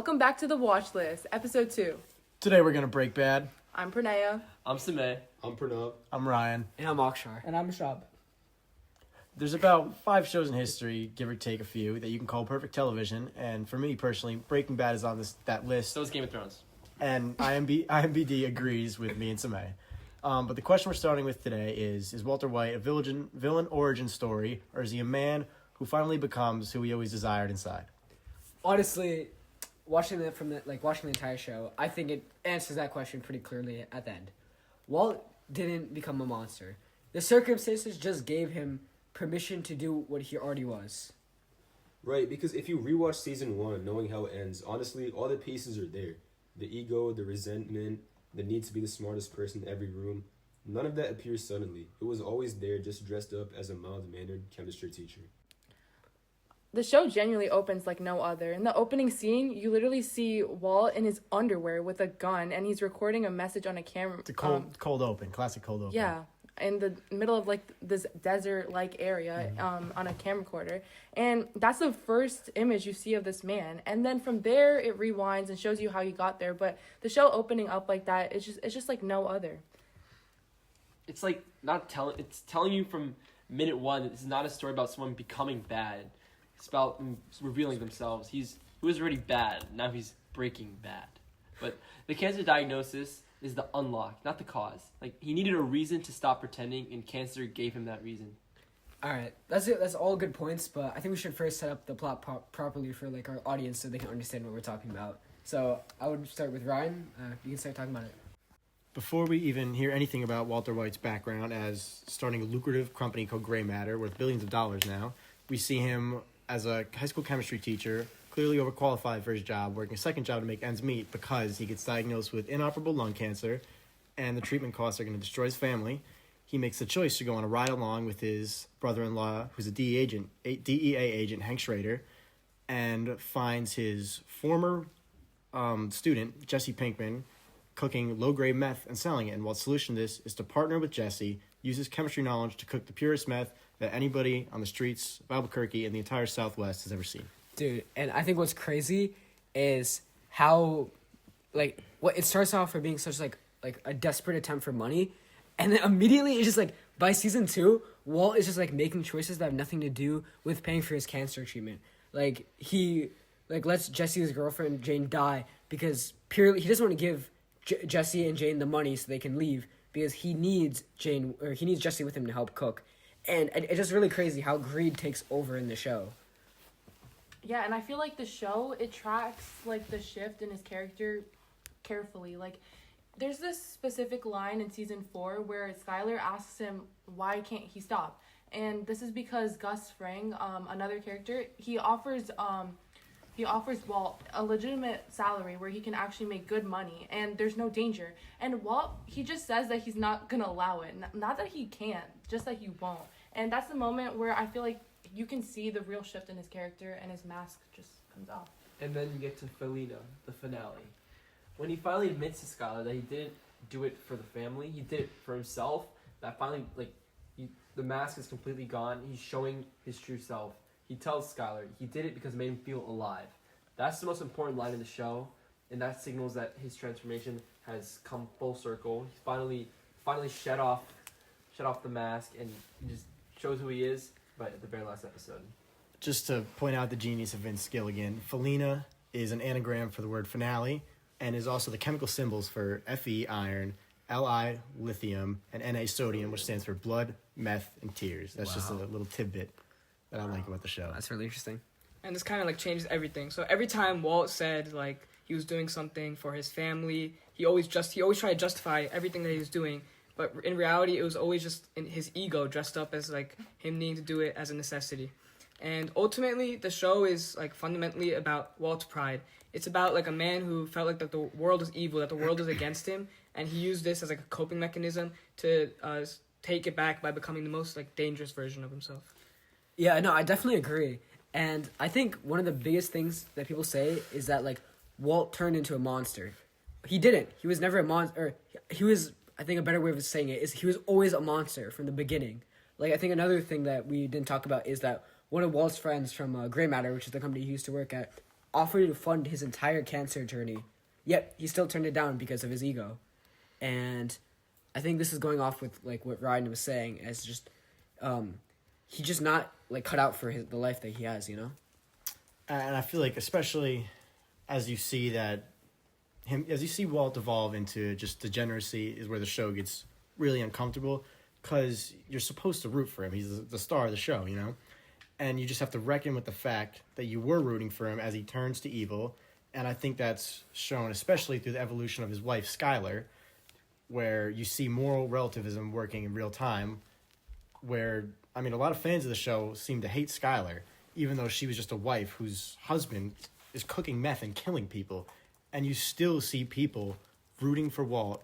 Welcome back to the Watchlist, episode 2. Today we're gonna break bad. I'm Pranaya. I'm Sameh. I'm Pranav. I'm Ryan. And I'm Akshar. And I'm Shab. There's about 5 shows in history, give or take a few, that you can call perfect television. And for me personally, Breaking Bad is on that list. So is Game of Thrones. And IMBD agrees with me and Sameh. But the question we're starting with today is Walter White a villain origin story, or is he a man who finally becomes who he always desired inside? Honestly, watching the entire show, I think it answers that question pretty clearly at the end. Walt didn't become a monster. The circumstances just gave him permission to do what he already was. Right, because if you rewatch season 1, knowing how it ends, honestly, all the pieces are there. The ego, the resentment, the need to be the smartest person in every room. None of that appears suddenly. It was always there, just dressed up as a mild-mannered chemistry teacher. The show genuinely opens like no other. In the opening scene, you literally see Walt in his underwear with a gun, and he's recording a message on a camera. It's a cold open, classic cold open. Yeah, in the middle of like this desert-like area, on a camcorder, and that's the first image you see of this man. And then from there, it rewinds and shows you how he got there. But the show opening up like that, it's just like no other. It's like it's telling you from minute one that this is not a story about someone becoming bad. It's about revealing themselves. He was already bad. Now he's breaking bad. But the cancer diagnosis is the unlock, not the cause. Like, he needed a reason to stop pretending, and cancer gave him that reason. All right, that's it. That's all good points, but I think we should first set up the plot properly for like our audience so they can understand what we're talking about. So I would start with Ryan. You can start talking about it. Before we even hear anything about Walter White's background as starting a lucrative company called Gray Matter, worth billions of dollars now, we see him as a high school chemistry teacher, clearly overqualified for his job, working a second job to make ends meet because he gets diagnosed with inoperable lung cancer, and the treatment costs are going to destroy his family. He makes the choice to go on a ride along with his brother-in-law, who's a DEA agent, Hank Schrader, and finds his former student, Jesse Pinkman, cooking low-grade meth and selling it. And Walt's solution to this is to partner with Jesse, use his chemistry knowledge to cook the purest meth that anybody on the streets of Albuquerque and the entire Southwest has ever seen. Dude, and I think what's crazy is how, like, what it starts off for being such like a desperate attempt for money, and then immediately it's just like by season 2, Walt is just like making choices that have nothing to do with paying for his cancer treatment. Like, he lets Jesse's girlfriend Jane die because purely he doesn't want to give Jesse and Jane the money so they can leave because he needs Jesse with him to help cook. And it's just really crazy how greed takes over in the show. Yeah, and I feel like the show, it tracks like the shift in his character carefully. Like, there's this specific line in season 4 where Skylar asks him why can't he stop, and this is because Gus Fring, another character, he offers Walt a legitimate salary where he can actually make good money and there's no danger. And Walt, he just says that he's not gonna allow it. Not that he can't, just that he won't. And that's the moment where I feel like you can see the real shift in his character and his mask just comes off. And then you get to Felina, the finale. When he finally admits to Skylar that he didn't do it for the family, he did it for himself, that finally, the mask is completely gone. He's showing his true self. He tells Skylar he did it because it made him feel alive. That's the most important line in the show, and that signals that his transformation has come full circle. He's finally shed off the mask, and he just shows who he is. But at the very last episode, just to point out the genius of Vince Gill again, Felina is an anagram for the word finale, and is also the chemical symbols for Fe iron, Li lithium, and Na sodium, which stands for blood, meth, and tears. That's just a little tidbit that I like about the show. That's really interesting. And this kind of like changes everything. So every time Walt said like he was doing something for his family, he always tried to justify everything that he was doing. But in reality, it was always just in his ego dressed up as like him needing to do it as a necessity. And ultimately, the show is like fundamentally about Walt's pride. It's about like a man who felt like that the world is evil, that the world is against him, and he used this as like a coping mechanism to take it back by becoming the most like dangerous version of himself. Yeah, no, I definitely agree. And I think one of the biggest things that people say is that like Walt turned into a monster. He didn't. He was never a monster. He was, I think a better way of saying it is he was always a monster from the beginning. Like, I think another thing that we didn't talk about is that one of Walt's friends from Gray Matter, which is the company he used to work at, offered to fund his entire cancer journey, yet he still turned it down because of his ego. And I think this is going off with like what Ryan was saying, as just he just not like cut out for the life that he has, you know. And I feel like, especially as you see Walt evolve into just degeneracy, is where the show gets really uncomfortable, because you're supposed to root for him. He's the star of the show, you know? And you just have to reckon with the fact that you were rooting for him as he turns to evil. And I think that's shown especially through the evolution of his wife, Skylar, where you see moral relativism working in real time, where, I mean, a lot of fans of the show seem to hate Skylar, even though she was just a wife whose husband is cooking meth and killing people. And you still see people rooting for Walt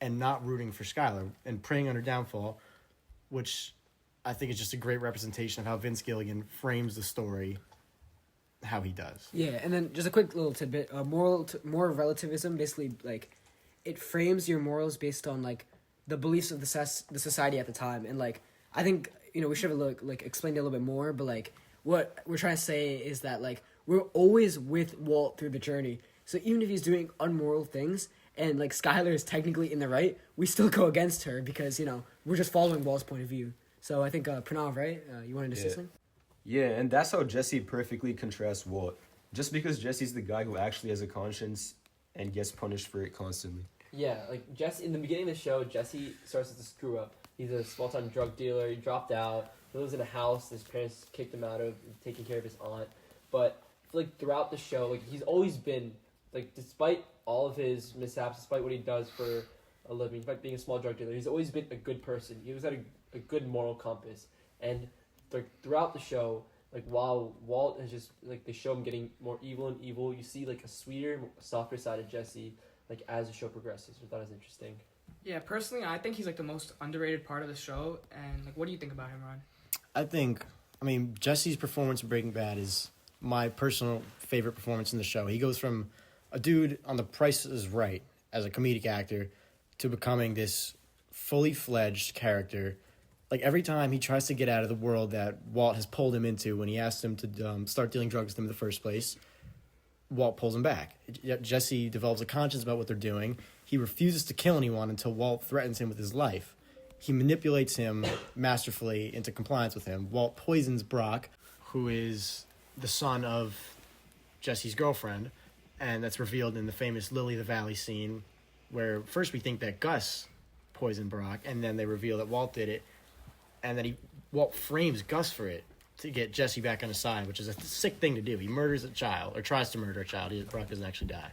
and not rooting for Skylar and preying on her downfall, which I think is just a great representation of how Vince Gilligan frames the story how he does. Yeah, and then just a quick little tidbit, moral relativism, basically, like, it frames your morals based on, like, the beliefs of the society at the time. And, like, I think, you know, we should have, like, explained it a little bit more, but, like, what we're trying to say is that, like, we're always with Walt through the journey. So even if he's doing unmoral things, and, like, Skylar is technically in the right, we still go against her because, you know, we're just following Walt's point of view. So I think, Pranav, right? You wanted to say something? Yeah, and that's how Jesse perfectly contrasts Walt. Just because Jesse's the guy who actually has a conscience and gets punished for it constantly. Yeah, like Jesse, in the beginning of the show, Jesse starts as a screw up. He's a small-time drug dealer. He dropped out. He lives in a house his parents kicked him out of, taking care of his aunt. But, like, throughout the show, like, he's always been, like, despite all of his mishaps, despite what he does for a living, despite being a small drug dealer, he's always been a good person. He always had a good moral compass. And, like, throughout the show, like, while Walt is just, like, they show him getting more evil and evil, you see, like, a sweeter, softer side of Jesse, like, as the show progresses, which I thought was interesting. Yeah, personally, I think he's like the most underrated part of the show. And like, what do you think about him, Ron? I mean, Jesse's performance in Breaking Bad is my personal favorite performance in the show. He goes from a dude on The Price is Right as a comedic actor to becoming this fully fledged character. Like, every time he tries to get out of the world that Walt has pulled him into when he asked him to start dealing drugs with him in the first place, Walt pulls him back. Jesse develops a conscience about what they're doing. He refuses to kill anyone until Walt threatens him with his life. He manipulates him masterfully into compliance with him. Walt poisons Brock, who is the son of Jesse's girlfriend, and that's revealed in the famous Lily of the Valley scene, where first we think that Gus poisoned Brock, and then they reveal that Walt did it, and then Walt frames Gus for it to get Jesse back on his side, which is a sick thing to do. He murders a child, or tries to murder a child. Brock doesn't actually die.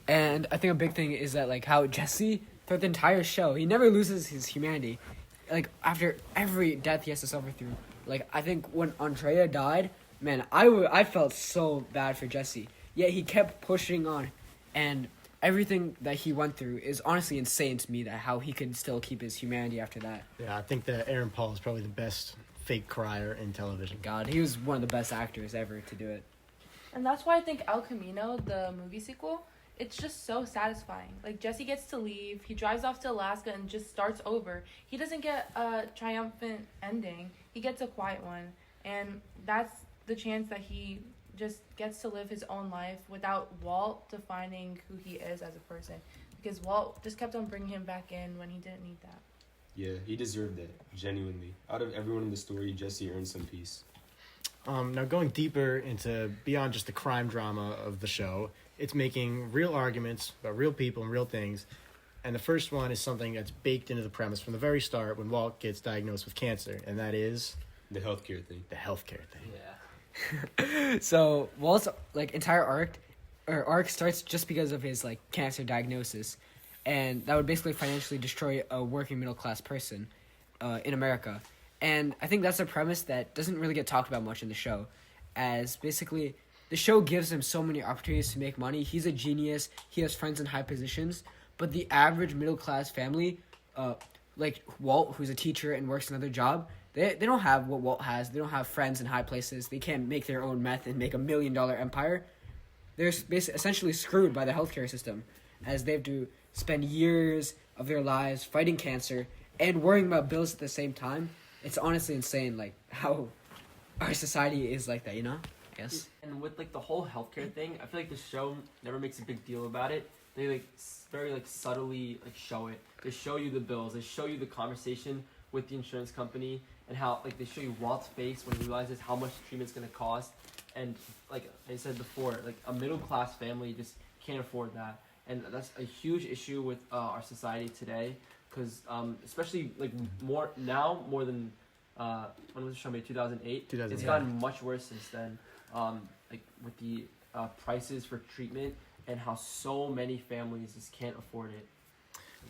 And I think a big thing is that, like, how Jesse, throughout the entire show, he never loses his humanity. Like, after every death he has to suffer through. Like, I think when Andrea died, man, I felt so bad for Jesse. Yet he kept pushing on. And everything that he went through is honestly insane to me, that how he could still keep his humanity after that. Yeah, I think that Aaron Paul is probably the best fake crier in television. God, he was one of the best actors ever to do it. And that's why I think El Camino, the movie sequel, it's just so satisfying. Like, Jesse gets to leave, he drives off to Alaska and just starts over. He doesn't get a triumphant ending, he gets a quiet one. And that's the chance that he just gets to live his own life without Walt defining who he is as a person. Because Walt just kept on bringing him back in when he didn't need that. Yeah, he deserved that, genuinely. Out of everyone in the story, Jesse earned some peace. Now, going deeper into beyond just the crime drama of the show, it's making real arguments about real people and real things. And the first one is something that's baked into the premise from the very start when Walt gets diagnosed with cancer, and that is The healthcare thing. the healthcare thing. Yeah. So Walt's, like, entire arc starts just because of his, like, cancer diagnosis, and that would basically financially destroy a working middle class person in America. And I think that's a premise that doesn't really get talked about much in the show, as basically the show gives him so many opportunities to make money. He's a genius. He has friends in high positions, but the average middle class family, like Walt, who's a teacher and works another job, they don't have what Walt has. They don't have friends in high places. They can't make their own meth and make $1 million empire. They're essentially screwed by the healthcare system, as they have to spend years of their lives fighting cancer and worrying about bills at the same time. It's honestly insane, like, how our society is like that, you know? I guess. And with like the whole healthcare thing, I feel like the show never makes a big deal about it. They like very like subtly like show it. They show you the bills. They show you the conversation with the insurance company and how like they show you Walt's face when he realizes how much treatment's gonna cost. And like I said before, like a middle class family just can't afford that, and that's a huge issue with our society today. Because especially like more than when was the show made? 2008. 2008. It's gotten much worse since then. Like with the prices for treatment and how so many families just can't afford it.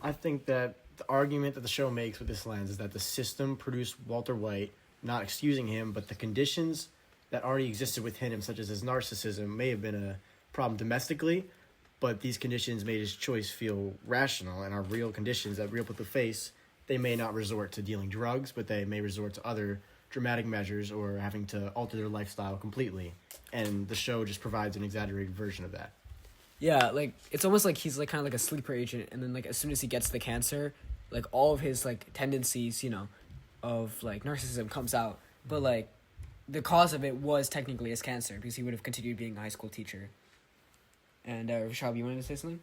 I think that the argument that the show makes with this lens is that the system produced Walter White, not excusing him, but the conditions that already existed within him, such as his narcissism, may have been a problem domestically, but these conditions made his choice feel rational and are real conditions that real people face. They may not resort to dealing drugs, but they may resort to other dramatic measures or having to alter their lifestyle completely. And the show just provides an exaggerated version of that. Yeah, like it's almost like he's like kind of like a sleeper agent, and then like as soon as he gets the cancer, like all of his like tendencies, you know, of like narcissism comes out. But like the cause of it was technically his cancer, because he would have continued being a high school teacher. And Rashab, you wanted to say something?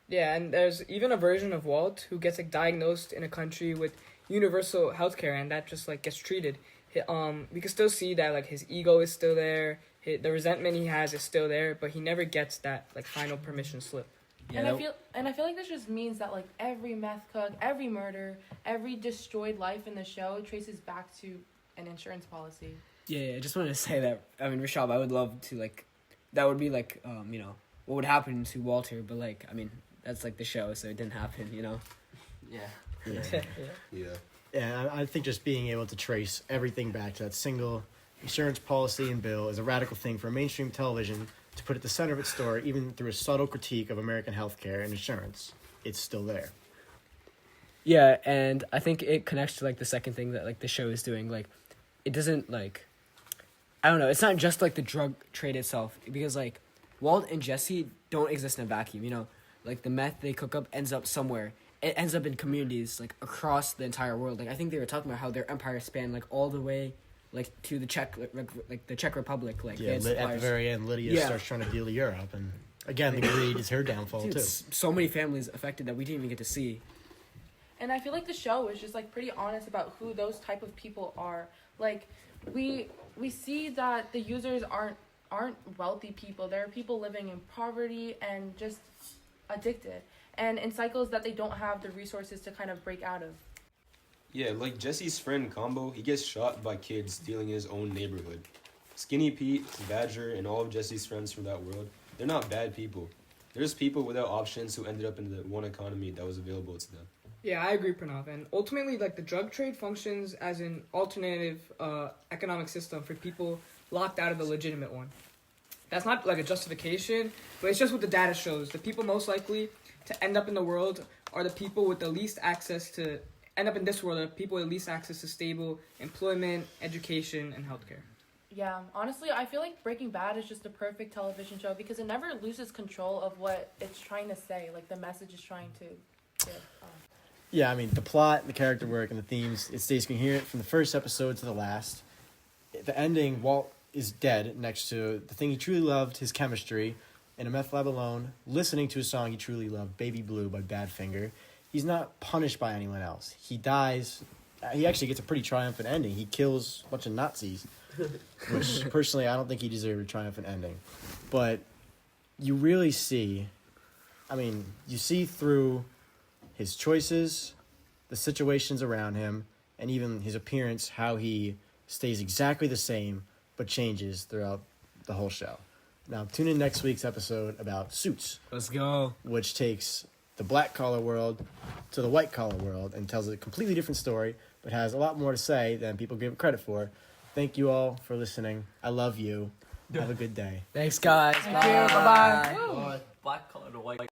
Yeah, and there's even a version of Walt who gets like diagnosed in a country with universal healthcare, and that just like gets treated. We can still see that like his ego is still there, the resentment he has is still there, but he never gets that like final permission slip. And I feel like this just means that like every meth cook, every murder, every destroyed life in the show traces back to an insurance policy. Yeah, I just wanted to say that. I mean, Rashab, I would love to like, that would be like, you know, what would happen to Walter, but like, I mean, that's like the show, so it didn't happen, you know. Yeah. Yeah. Yeah, I think just being able to trace everything back to that single insurance policy and bill is a radical thing for mainstream television to put at the center of its story, even through a subtle critique of American healthcare and insurance. It's still there. Yeah, and I think it connects to like the second thing that like the show is doing. Like, it doesn't like, I don't know. It's not just like the drug trade itself, because like Walt and Jesse don't exist in a vacuum. You know, like the meth they cook up ends up somewhere. It ends up in communities like across the entire world. Like I think they were talking about how their empire spanned like all the way like to the Czech like the Czech Republic. Like Yeah, at the very end, Lydia starts trying to deal to Europe, and again, the greed is her downfall Dude, too. So many families affected that we didn't even get to see. And I feel like the show is just like pretty honest about who those type of people are. Like we see that the users aren't wealthy people. They're people living in poverty and just addicted, and in cycles that they don't have the resources to kind of break out of. Yeah, like Jesse's friend Combo, he gets shot by kids stealing in his own neighborhood. Skinny Pete, Badger, and all of Jesse's friends from that world, they're not bad people. They're just people without options who ended up in the one economy that was available to them. Yeah, I agree, Pranav. And ultimately, like the drug trade functions as an alternative economic system for people locked out of the legitimate one. That's not like a justification, but it's just what the data shows. The people most likely to end up in the world are the people with the least access to end up in this world. Are people with least access to stable employment, education, and healthcare. Yeah, honestly, I feel like Breaking Bad is just a perfect television show because it never loses control of what it's trying to say, like the message is trying to give. Yeah, I mean, the plot, the character work, and the themes, it stays coherent from the first episode to the last. The ending, Walt is dead next to the thing he truly loved, his chemistry, in a meth lab alone, listening to a song he truly loved, Baby Blue by Badfinger. He's not punished by anyone else. He dies. He actually gets a pretty triumphant ending. He kills a bunch of Nazis, which personally I don't think he deserved a triumphant ending. But you really see, I mean, you see through his choices, the situations around him, and even his appearance, how he stays exactly the same but changes throughout the whole show. Now, tune in next week's episode about Suits. Let's go. Which takes the black-collar world to the white-collar world and tells a completely different story, but has a lot more to say than people give it credit for. Thank you all for listening. I love you. Have a good day. Thanks, guys. Thank you. Bye-bye. Black color to white.